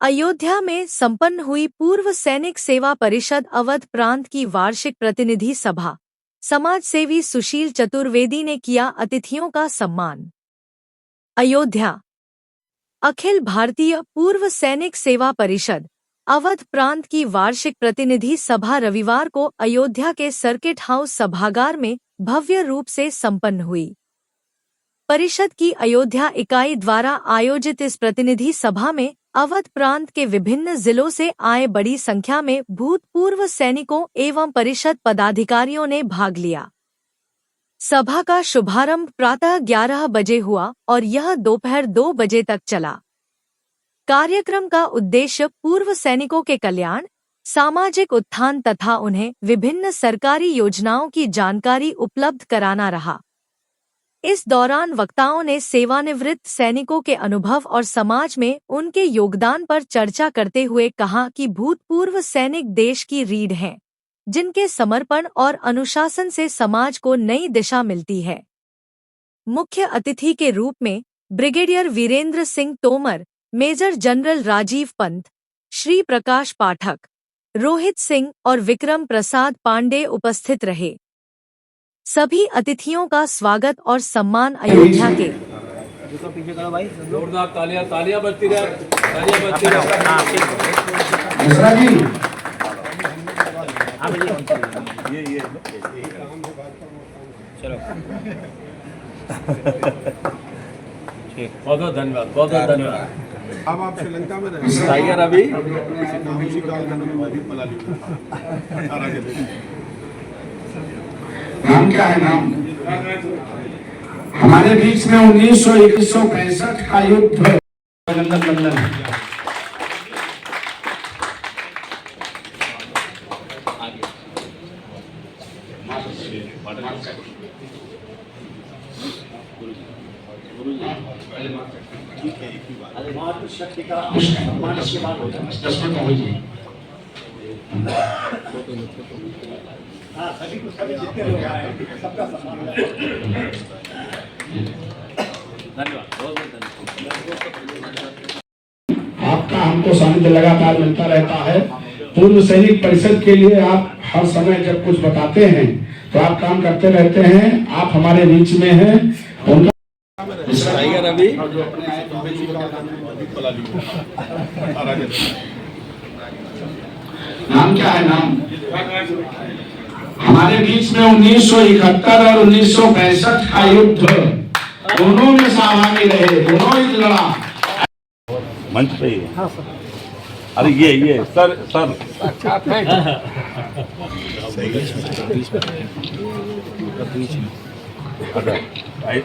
अयोध्या में संपन्न हुई पूर्व सैनिक सेवा परिषद अवध प्रांत की वार्षिक प्रतिनिधि सभा। समाज सेवी सुशील चतुर्वेदी ने किया अतिथियों का सम्मान। अयोध्या। अखिल भारतीय पूर्व सैनिक सेवा परिषद अवध प्रांत की वार्षिक प्रतिनिधि सभा रविवार को अयोध्या के सर्किट हाउस सभागार में भव्य रूप से संपन्न हुई। परिषद की अयोध्या इकाई द्वारा आयोजित इस प्रतिनिधि सभा में अवध प्रांत के विभिन्न जिलों से आए बड़ी संख्या में भूतपूर्व सैनिकों एवं परिषद पदाधिकारियों ने भाग लिया। सभा का शुभारंभ प्रातः 11 बजे हुआ और यह दोपहर 2 बजे तक चला। कार्यक्रम का उद्देश्य पूर्व सैनिकों के कल्याण, सामाजिक उत्थान तथा उन्हें विभिन्न सरकारी योजनाओं की जानकारी उपलब्ध कराना रहा। इस दौरान वक्ताओं ने सेवानिवृत्त सैनिकों के अनुभव और समाज में उनके योगदान पर चर्चा करते हुए कहा कि भूतपूर्व सैनिक देश की रीढ़ हैं, जिनके समर्पण और अनुशासन से समाज को नई दिशा मिलती है। मुख्य अतिथि के रूप में brigadier Virendra Singh Tomar, major general Rajiv Pant, Shri Prakash Pathak, Rohit Singh और विक्रम प्रसाद पांडे उपस्थित रहे। सभी अतिथियों का स्वागत और सम्मान अयोध्या के जोरदार तालियां बजती रहे, तालियां बजती रहे। चलो बहुत बहुत धन्यवाद, बहुत बहुत धन्यवाद। अब आप श्रीलंका में रहे टाइगर अभी नाम क्या है? नाम हमारे बीच में 1965 का युद्ध लंदन शक्ति का सम्मान के बाद होता है 10 मिनट हो जाए। हाँ, सभी को सभी जितने लोग आए सबका सम्मान। धन्यवाद, बहुत बहुत धन्यवाद। आपका हमको सानिध्य लगातार मिलता रहता है। पूर्व सैनिक परिषद के लिए आप हर समय जब कुछ बताते हैं तो आप काम करते रहते हैं। आप हमारे बीच में हैं। उनका टाइगर अभी नाम क्या है? नाम हमारे बीच में 1971 और 1965 का युद्ध दोनों में सहभागी रहे, दोनों ही लड़ा। मंच पे ही है। अरे ये सर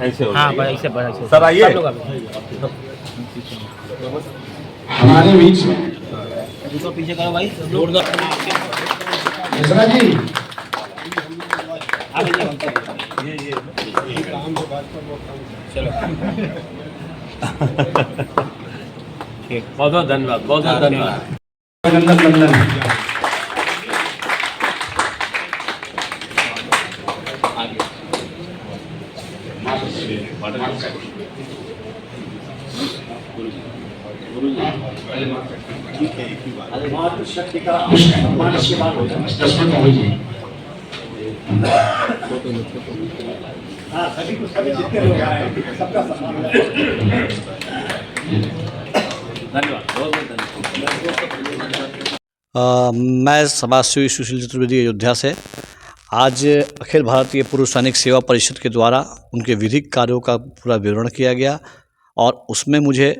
ऐसे हो सर आइए हमारे बीच में पीछे करो भाई, जोरदार मिश्रा जी चलो बहुत बहुत धन्यवाद, बहुत बहुत धन्यवाद। लंदन शक्ति का सम्मान के बाद होता है 10 मिनट हो जाए। हाँ, सभी को सभी जितने लोग आए सबका सम्मान। धन्यवाद, बहुत बहुत धन्यवाद। मैं समाजसेवी सुशील चतुर्वेदी अयोध्या से आज अखिल भारतीय पूर्व सैनिक सेवा परिषद के द्वारा उनके विधिक कार्यों का पूरा विवरण किया गया और उसमें मुझे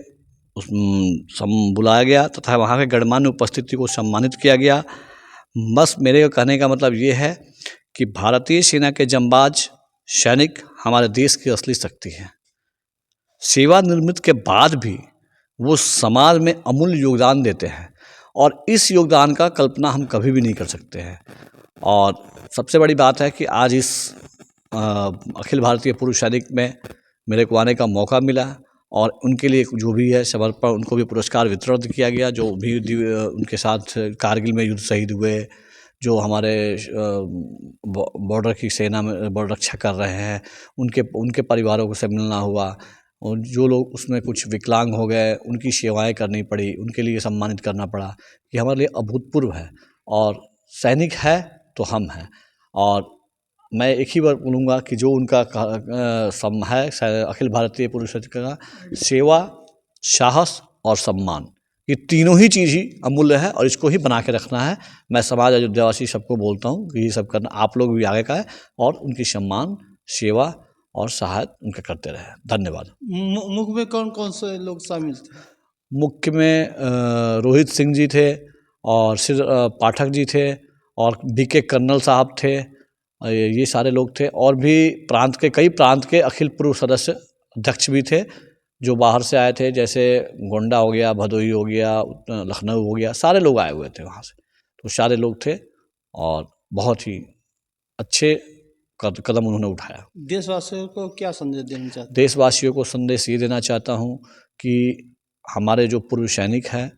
बुलाया गया तथा वहाँ के गणमान्य उपस्थिति को सम्मानित किया गया। बस मेरे कहने का मतलब ये है कि भारतीय सेना के जांबाज सैनिक हमारे देश की असली शक्ति है। सेवानिवृत्ति के बाद भी वो समाज में अमूल्य योगदान देते हैं और इस योगदान का कल्पना हम कभी भी नहीं कर सकते हैं। और सबसे बड़ी बात है कि आज इस अखिल भारतीय पूर्व सैनिक में मेरे को आने का मौका मिला और उनके लिए जो भी है समर्पण, उनको भी पुरस्कार वितरण किया गया। जो भी उनके साथ कारगिल में युद्ध शहीद हुए, जो हमारे बॉर्डर की सेना में बॉर्डर रक्षा कर रहे हैं, उनके परिवारों को से मिलना हुआ। और जो लोग उसमें कुछ विकलांग हो गए उनकी सेवाएं करनी पड़ी, उनके लिए सम्मानित करना पड़ा। ये हमारे लिए अभूतपूर्व है और सैनिक है तो हम हैं। और मैं एक ही बार बोलूँगा कि जो उनका सम है अखिल भारतीय पुलिस का सेवा, साहस और सम्मान, ये तीनों ही चीज़ ही अमूल्य है और इसको ही बना के रखना है। मैं समाज अयोध्यावासी सबको बोलता हूँ कि ये सब करना, आप लोग भी आगे का है और उनकी सम्मान, सेवा और सहायता उनके करते रहे। धन्यवाद। मुख्य में कौन कौन से लोग शामिल थे? मुख्य में रोहित सिंह जी थे और सिर पाठक जी थे और बीके कर्नल साहब थे, ये सारे लोग थे। और भी कई प्रांत के अखिल पूर्व सदस्य अध्यक्ष भी थे जो बाहर से आए थे, जैसे गोंडा हो गया, भदोही हो गया, लखनऊ हो गया, सारे लोग आए हुए थे वहाँ से। तो सारे लोग थे और बहुत ही अच्छे कदम उन्होंने उठाया। देशवासियों को क्या संदेश देना चाहते हैं? देशवासियों को संदेश ये देना चाहता हूँ कि हमारे जो पूर्व सैनिक हैं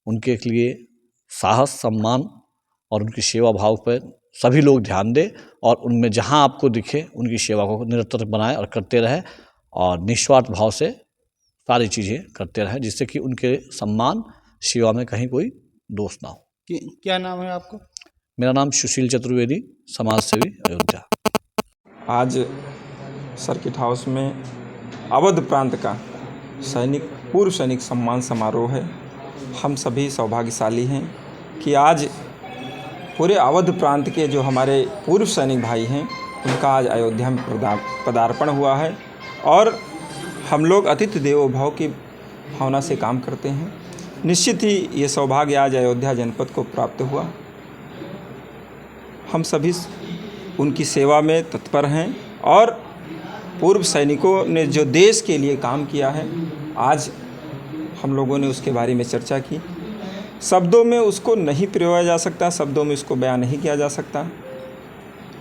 उनके लिए साहस, सम्मान और उनकी सेवा भाव पर सभी लोग ध्यान दें और उनमें जहाँ आपको दिखे उनकी सेवा को निरंतर बनाए और करते रहे और निस्वार्थ भाव से सारी चीज़ें करते रहें, जिससे कि उनके सम्मान, सेवा में कहीं कोई दोष ना हो। क्या नाम है आपका? मेरा नाम सुशील चतुर्वेदी, समाज सेवी, अयोध्या। आज सर्किट हाउस में अवध प्रांत का पूर्व सैनिक सम्मान समारोह है। हम सभी सौभाग्यशाली हैं कि आज पूरे अवध प्रांत के जो हमारे पूर्व सैनिक भाई हैं उनका आज अयोध्या में पदार्पण हुआ है और हम लोग अतिथि देवो भव की भावना से काम करते हैं। निश्चित ही ये सौभाग्य आज अयोध्या जनपद को प्राप्त हुआ। हम सभी उनकी सेवा में तत्पर हैं और पूर्व सैनिकों ने जो देश के लिए काम किया है, आज हम लोगों ने उसके बारे में चर्चा की। शब्दों में उसको नहीं पिरोया जा सकता, शब्दों में उसको बयान नहीं किया जा सकता,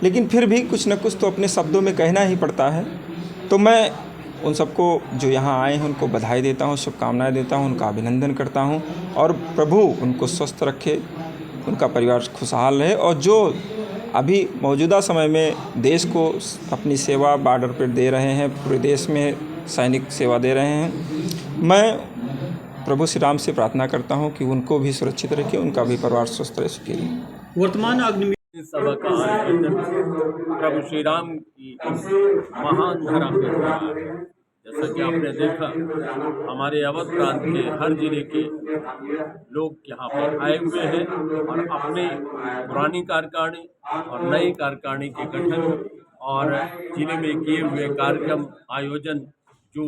लेकिन फिर भी कुछ न कुछ तो अपने शब्दों में कहना ही पड़ता है। तो मैं उन सबको जो यहाँ आए हैं उनको बधाई देता हूँ, शुभकामनाएं देता हूँ, उनका अभिनंदन करता हूँ और प्रभु उनको स्वस्थ रखे, उनका परिवार खुशहाल रहे और जो अभी मौजूदा समय में देश को अपनी सेवा बॉर्डर पर दे रहे हैं, पूरे देश में सैनिक सेवा दे रहे हैं, मैं प्रभु श्री राम से प्रार्थना करता हूं कि उनको भी सुरक्षित रखे, उनका भी परिवार स्वस्थ रहे, सुखी रहे। वर्तमान अग्निवीर सभा का आयोजन प्रभु श्री राम की महान धरा पे हुआ है। जैसा कि आपने देखा, हमारे अवध प्रांत के हर जिले के लोग यहाँ पर आए हुए हैं और अपने पुरानी कार्यकारिणी और नई कार्यकारिणी के गठन और जिले में किए हुए कार्यक्रम आयोजन जो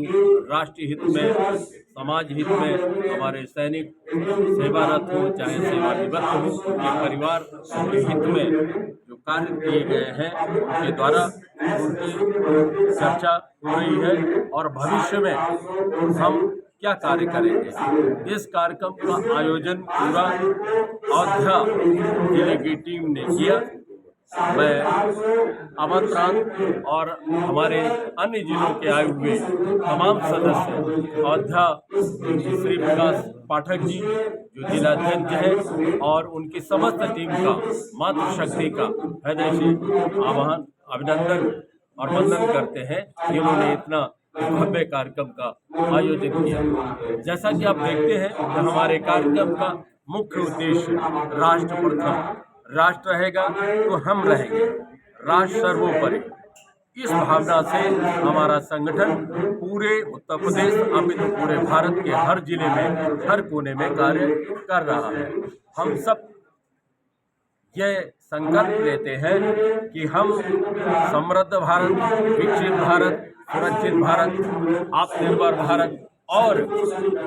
राष्ट्र हित में, समाज हित में, हमारे सैनिक सेवारत हो चाहे सेवानिवृत्त हो, उनके परिवार के हित में जो कार्य किए गए हैं उनके द्वारा उनकी चर्चा हो रही है और भविष्य में हम क्या कार्य करेंगे। इस कार्यक्रम का आयोजन पूरा अयोध्या जिले की टीम ने किया। मैं अवध प्रांत और हमारे अन्य जिलों के आए हुए तमाम सदस्य, अयोध्या श्री विकास पाठक जी जो जिलाध्यक्ष हैं और उनकी समस्त टीम का मातृशक्ति का हृदय से आह्वान, अभिनंदन और वंदन करते हैं जिन्होंने इतना भव्य कार्यक्रम का आयोजन किया। जैसा कि आप देखते हैं कि हमारे कार्यक्रम का मुख्य उद्देश्य राष्ट्र प्रथम, राष्ट्र रहेगा तो हम रहेंगे, राष्ट्र सर्वोपरि। इस भावना से हमारा संगठन पूरे उत्तर प्रदेश अपितु पूरे भारत के हर जिले में, हर कोने में कार्य कर रहा है। हम सब यह संकल्प लेते हैं कि हम समृद्ध भारत, विकसित भारत, सुरक्षित भारत, आत्मनिर्भर भारत और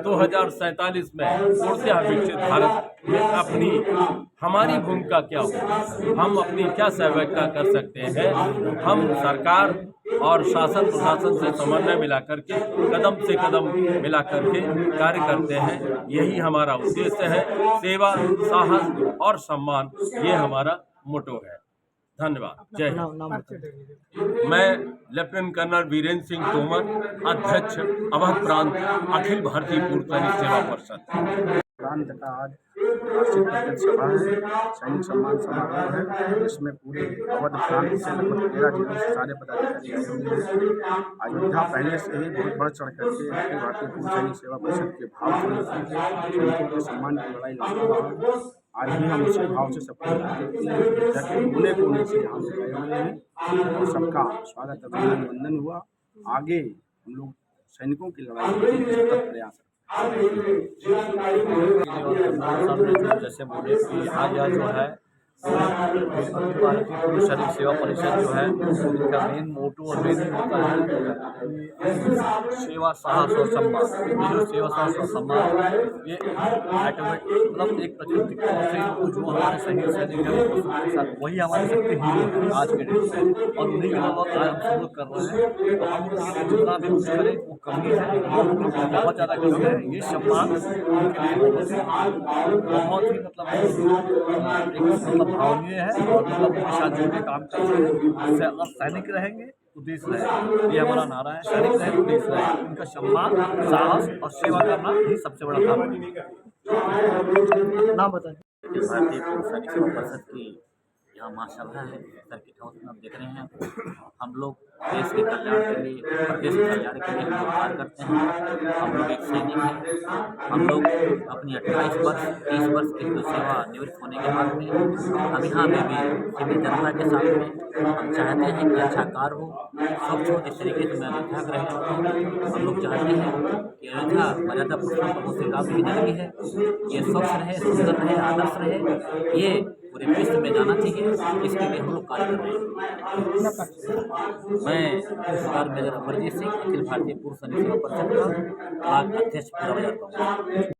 2047 में पूर्णतः विकसित भारत में हमारी भूमिका क्या हो, हम अपनी क्या सहभागिता कर सकते हैं। हम सरकार और शासन प्रशासन से समन्वय मिला करके, कदम से कदम मिला करके कार्य करते हैं। यही हमारा उद्देश्य है। सेवा, साहस और सम्मान, ये हमारा मोटो है। धन्यवाद। जय हिंद। मैं लेफ्टिनेंट कर्नल वीरेंद्र सिंह तोमर, अध्यक्ष अवध प्रांत अखिल भारतीय पूर्व सैनिक सेवा परिषद। प्रांत का आज वार्षिक प्रतिनिधि सभा है, सैनिक सम्मान समारोह है, जिसमें पूरे अवध प्रांत से लगभग 13 जिलों से सारे पदाधिकारी आए हुए हैं। अयोध्या पहले से ही बहुत बढ़ चढ़ करके अखिल भारतीय पूर्व सैनिक सेवा परिषद के भाव से सैनिकों के सम्मान की लड़ाई लड़ रहा है। आज भी हम उसी भाव से सबको अयोध्या के कोने कोने से हम लोग आए हुए हैं और सबका स्वागत अभिनंदन हुआ। आगे हम लोग सैनिकों की लड़ाई के लिए सतत प्रयास जैसे बोले कि आज जो है भारतीय पूर्व सैनिक सेवा परिषद जो है उनका मेन मोटो और मेन होता है सेवा साहस और सम्मान। ये जो सेवा साहस और सम्मान ये ऑटोमेटिक मतलब एक प्राकृतिक तौर से जो हमारे सैनिक हैं वही हमारे शक्ति हीरो है आज के डेट में, और उन्हीं का वक्त आज हम सब लोग कर रहे हैं। तो हम लोग जितना भी कुछ करें वो कमी है, बहुत ज़्यादा कमी है। ये सम्मान उनके लिए बहुत ही मतलब भावनीय है और मतलब उनके साथ जो भी काम कर रहे हैं इससे अगर सैनिक रहेंगे तो देश रहेगा। ये हमारा नारा है, सैनिक रहे तो देश रहे। उनका सम्मान, साहस और सेवा करना ही सबसे बड़ा काम है। नाम बताएं। भारतीय पूर्व सैनिक सेवा परिषद की यहाँ महासभा है, सर्किट हाउस में आप देख रहे हैं। हम लोग देश के कल्याण के लिए, प्रदेश के कल्याण के लिए हम लोग कार्य करते हैं। हम लोग एक सैनिक हैं। हम लोग अपनी 28 वर्ष 30 वर्ष की जो सेवा निवृत्त होने के बाद में हम यहाँ में भी सिविल जनता के साथ में हम चाहते हैं कि अच्छा कार्य हो, स्वच्छ हो। जिस तरीके से मैं अयोध्या कर रहे हैं, हम लोग चाहते हैं कि अयोध्या मर्यादा पुरुषोत्तम प्रभु श्री राम की नगरी है, ये स्वच्छ रहे, सुंदर रहे, आदर्श रहे, ये पूरे विश्व में जाना चाहिए। इसके लिए हम लोग कार्य कर रहे हैं। मैं सरदार मेजर अमरजीत सिंह, अखिल भारतीय पूर्व सैनिक सेवा परिषद का अध्यक्ष पूरा बजाता हूँ।